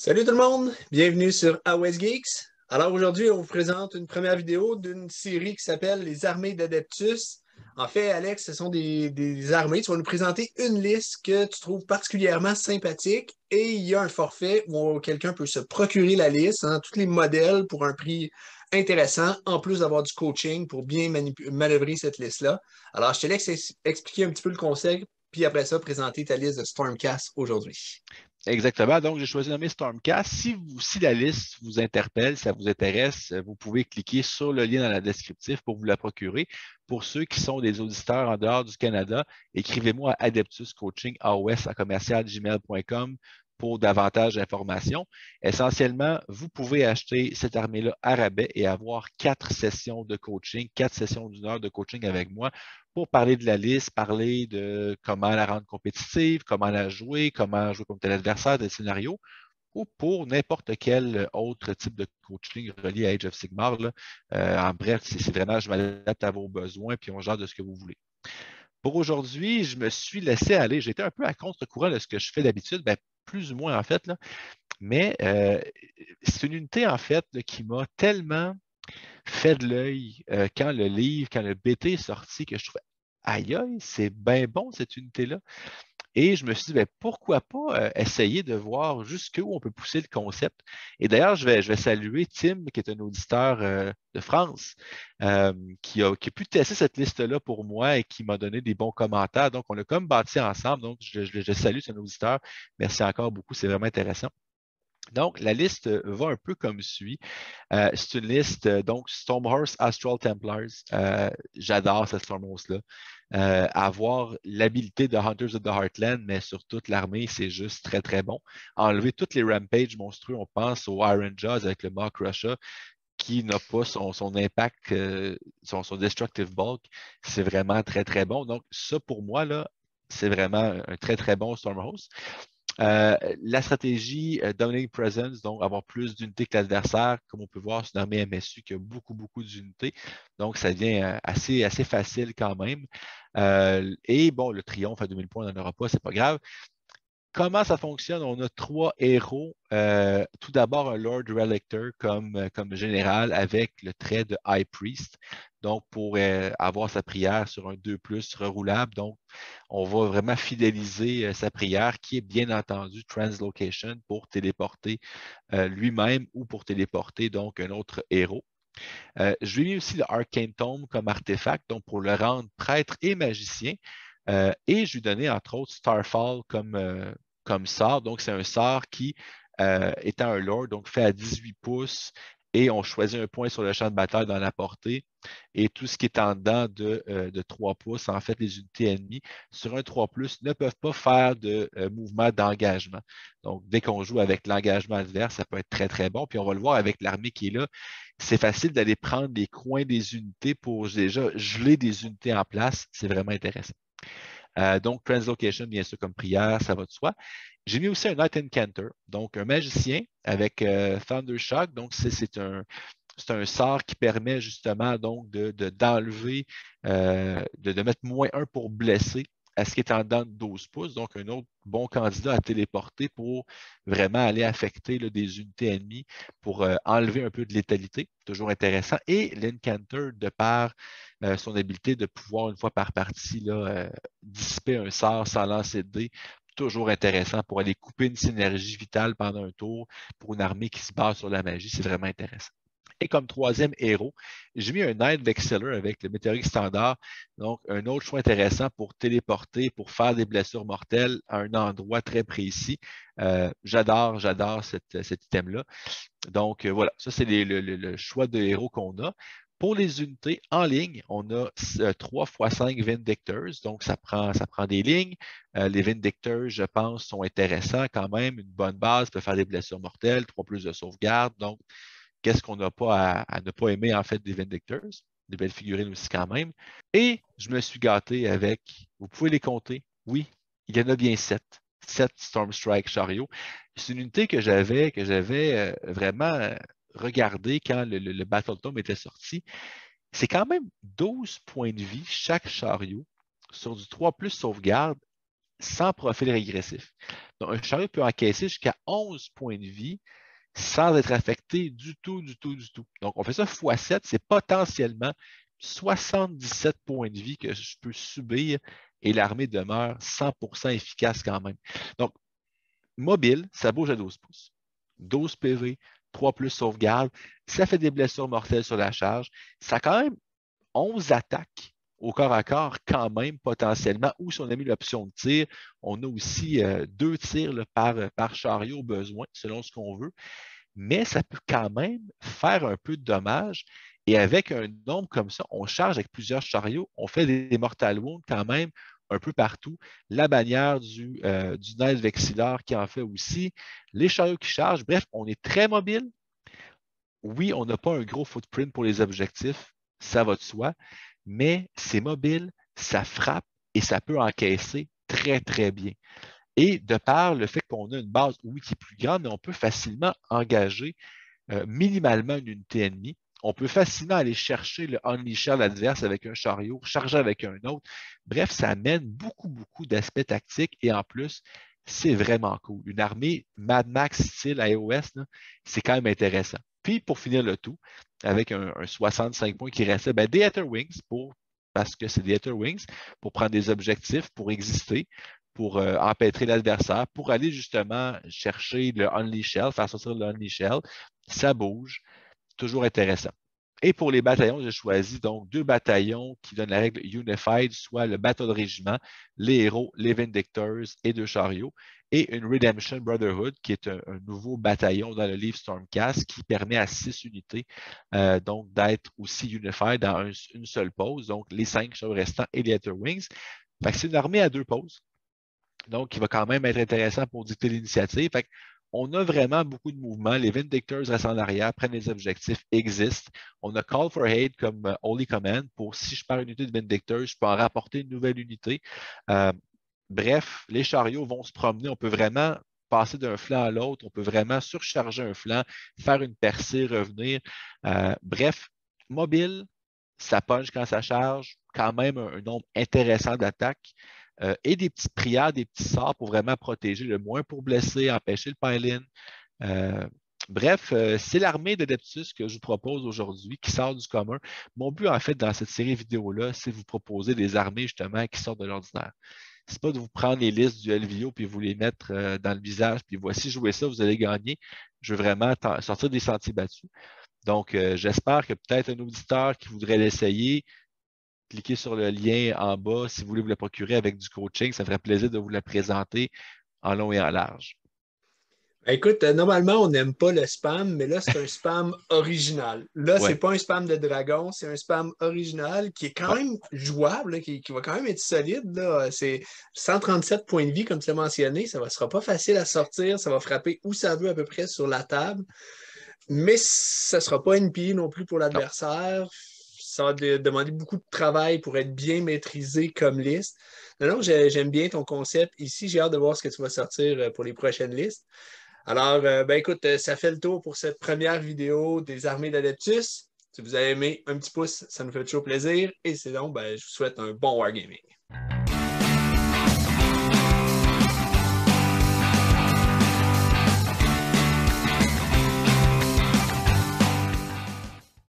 Salut tout le monde, bienvenue sur AOS Geeks. Alors aujourd'hui, on vous présente une première vidéo d'une série qui s'appelle Les armées d'Adeptus. En fait, Alex, ce sont des armées. Tu vas nous présenter une liste que tu trouves particulièrement sympathique et il y a un forfait où quelqu'un peut se procurer la liste, hein, tous les modèles pour un prix intéressant, en plus d'avoir du coaching pour bien manœuvrer cette liste-là. Alors, je te laisse expliquer un petit peu le concept, puis après ça, présenter ta liste de Stormcast aujourd'hui. Exactement. Donc, j'ai choisi de nommer Stormcast. Si la liste vous interpelle, ça vous intéresse, vous pouvez cliquer sur le lien dans la descriptif pour vous la procurer. Pour ceux qui sont des auditeurs en dehors du Canada, écrivez-moi à adeptuscoachingaos@gmail.com pour davantage d'informations. Essentiellement, vous pouvez acheter cette armée-là à rabais et avoir 4 sessions de coaching, 4 sessions d'une heure de coaching avec moi pour parler de la liste, parler de comment la rendre compétitive, comment la jouer, comment jouer contre tel adversaire, des scénarios, ou pour n'importe quel autre type de coaching relié à Age of Sigmar. Là. En bref, c'est vraiment, je m'adapte à vos besoins, puis on gère de ce que vous voulez. Pour aujourd'hui, je me suis laissé aller. J'étais un peu à contre-courant de ce que je fais d'habitude, ben, plus ou moins en fait, là. Mais c'est une unité en fait là, qui m'a tellement fait de l'œil quand le BT est sorti, que je trouvais, aïe aïe, c'est bien bon cette unité-là. Et je me suis dit, ben, pourquoi pas essayer de voir jusqu'où on peut pousser le concept. Et d'ailleurs, je vais saluer Tim, qui est un auditeur de France, qui a pu tester cette liste-là pour moi et qui m'a donné des bons commentaires. Donc, on l'a comme bâti ensemble. Donc, je salue, c'est un auditeur. Merci encore beaucoup, c'est vraiment intéressant. Donc, la liste va un peu comme suit. C'est une liste, donc Stormhorse Astral Templars. J'adore cette Stormhorse-là. Avoir l'habilité de Hunters of the Heartland, mais sur toute l'armée, c'est juste très, très bon. Enlever toutes les rampages monstrueux, on pense au Iron Jaws avec le Maw Crusher, qui n'a pas son impact, son Destructive Bulk. C'est vraiment très, très bon. Donc, ça, pour moi, là, c'est vraiment un très, très bon Stormhorse. La stratégie Dominating Presence, donc avoir plus d'unités que l'adversaire, comme on peut voir, c'est une armée MSU qui a beaucoup, beaucoup d'unités. Donc, ça devient assez, assez facile quand même. Et bon, le triomphe à 2000 points, on n'en aura pas, c'est pas grave. Comment ça fonctionne? On a 3 héros. Tout d'abord, un Lord Relictor comme général avec le trait de High Priest. Donc, pour avoir sa prière sur un 2+, reroulable. Donc, on va vraiment fidéliser sa prière qui est bien entendu Translocation pour téléporter lui-même ou pour téléporter donc un autre héros. Je lui ai mis aussi le Arcane Tome comme artefact, donc pour le rendre prêtre et magicien. Et je lui ai donné, entre autres, Starfall comme sort. Donc, c'est un sort qui, étant un Lord, donc fait à 18 pouces et on choisit un point sur le champ de bataille dans la portée. Et tout ce qui est en dedans de 3 pouces, en fait, les unités ennemies sur un 3+, ne peuvent pas faire de mouvement d'engagement. Donc, dès qu'on joue avec l'engagement adverse, ça peut être très, très bon. Puis on va le voir avec l'armée qui est là. C'est facile d'aller prendre les coins des unités pour déjà geler des unités en place. C'est vraiment intéressant. Donc, Translocation, bien sûr, comme prière, ça va de soi. J'ai mis aussi un Night Incanter, donc un magicien avec Thunder Shock. Donc, c'est un sort qui permet justement donc d'enlever, de mettre -1 pour blesser à ce qui est en dedans de 12 pouces. Donc, un autre bon candidat à téléporter pour vraiment aller affecter là, des unités ennemies pour enlever un peu de létalité. Toujours intéressant. Et l'Incanter, de par son habileté de pouvoir, une fois par partie, là, dissiper un sort sans lancer de dés. Toujours intéressant pour aller couper une synergie vitale pendant un tour pour une armée qui se base sur la magie. C'est vraiment intéressant. Et comme troisième héros, j'ai mis un Night Vexiller avec le météorique standard. Donc, un autre choix intéressant pour téléporter, pour faire des blessures mortelles à un endroit très précis. J'adore cet item-là. Donc, voilà, ça, c'est le choix de héros qu'on a. Pour les unités en ligne, on a 3 x 5 Vindictors, donc ça prend des lignes. Les Vindictors, je pense, sont intéressants quand même. Une bonne base peut faire des blessures mortelles, 3+ de sauvegarde. Donc, qu'est-ce qu'on n'a pas à ne pas aimer en fait des Vindictors? Des belles figurines aussi quand même. Et je me suis gâté avec, vous pouvez les compter, oui, il y en a bien 7. 7 Stormstrike Chariot. C'est une unité que j'avais vraiment regardé quand le Battle Tome était sorti. C'est quand même 12 points de vie chaque chariot sur du 3+ sauvegarde sans profil régressif. Donc, un chariot peut encaisser jusqu'à 11 points de vie sans être affecté du tout. Donc, on fait ça x7, c'est potentiellement 77 points de vie que je peux subir et l'armée demeure 100% efficace quand même. Donc, mobile, ça bouge à 12 pouces. 12 PV, 3 plus sauvegarde, ça fait des blessures mortelles sur la charge. Ça a quand même 11 attaques au corps à corps quand même potentiellement, ou si on a mis l'option de tir, on a aussi 2 tirs là, par chariot au besoin, selon ce qu'on veut. Mais ça peut quand même faire un peu de dommages. Et avec un nombre comme ça, on charge avec plusieurs chariots, on fait des mortal wounds quand même un peu partout. La bannière du Knight Vexillaire qui en fait aussi. Les chariots qui chargent. Bref, on est très mobile. Oui, on n'a pas un gros footprint pour les objectifs, ça va de soi, mais c'est mobile, ça frappe et ça peut encaisser très, très bien. Et de par le fait qu'on a une base, oui, qui est plus grande, mais on peut facilement engager minimalement une unité ennemie. On peut facilement aller chercher le unleasher l'adverse avec un chariot, charger avec un autre. Bref, ça amène beaucoup d'aspects tactiques et en plus, c'est vraiment cool. Une armée Mad Max style iOS, c'est quand même intéressant. Puis, pour finir le tout, avec un 65 points qui restait, ben, des Ether Wings, parce que c'est des Ether Wings, pour prendre des objectifs, pour exister, pour empêtrer l'adversaire, pour aller justement chercher le Unleash Shell, faire sortir le Unleash Shell. Ça bouge, toujours intéressant. Et pour les bataillons, j'ai choisi donc 2 bataillons qui donnent la règle Unified, soit le Battle Régiment, les héros, les Vindictors et 2 chariots, et une Redemption Brotherhood, qui est un nouveau bataillon dans le livre Stormcast qui permet à 6 unités donc d'être aussi Unified dans une seule pause, donc les 5 chariots restants et les Ether Wings. C'est une armée à 2 pauses, donc qui va quand même être intéressant pour dicter l'initiative. On a vraiment beaucoup de mouvements. Les Vindictors restent en arrière, prennent les objectifs, existent. On a Call for Aid comme Holy Command pour si je perds une unité de Vindictors, je peux en rapporter une nouvelle unité. Bref, les chariots vont se promener. On peut vraiment passer d'un flanc à l'autre. On peut vraiment surcharger un flanc, faire une percée, revenir. Bref, mobile, ça punch quand ça charge. Quand même un nombre intéressant d'attaques. Et des petites prières, des petits sorts pour vraiment protéger le moins pour blesser, empêcher le pile-in. Bref, c'est l'armée d'Adeptus que je vous propose aujourd'hui qui sort du commun. Mon but, en fait, dans cette série vidéo-là, c'est de vous proposer des armées, justement, qui sortent de l'ordinaire. Ce n'est pas de vous prendre les listes du LVO puis vous les mettre dans le visage, puis voici, jouez ça, vous allez gagner. Je veux vraiment sortir des sentiers battus. Donc, j'espère que peut-être un auditeur qui voudrait l'essayer, cliquez sur le lien en bas si vous voulez vous le procurer avec du coaching. Ça ferait plaisir de vous le présenter en long et en large. Écoute, normalement, on n'aime pas le spam, mais là, c'est un spam original. Là, Ouais, c'est pas un spam de dragon, c'est un spam original qui est quand ouais, même jouable, là, qui va quand même être solide. Là. C'est 137 points de vie, comme tu l'as mentionné. Ça ne sera pas facile à sortir. Ça va frapper où ça veut à peu près sur la table. Mais ça ne sera pas NP non plus pour non. l'adversaire. Ça va demander beaucoup de travail pour être bien maîtrisé comme liste. Non, j'aime bien ton concept. Ici, j'ai hâte de voir ce que tu vas sortir pour les prochaines listes. Alors, ben écoute, ça fait le tour pour cette première vidéo des armées d'Adeptus. Si vous avez aimé, un petit pouce, ça nous fait toujours plaisir. Et sinon, ben, je vous souhaite un bon wargaming.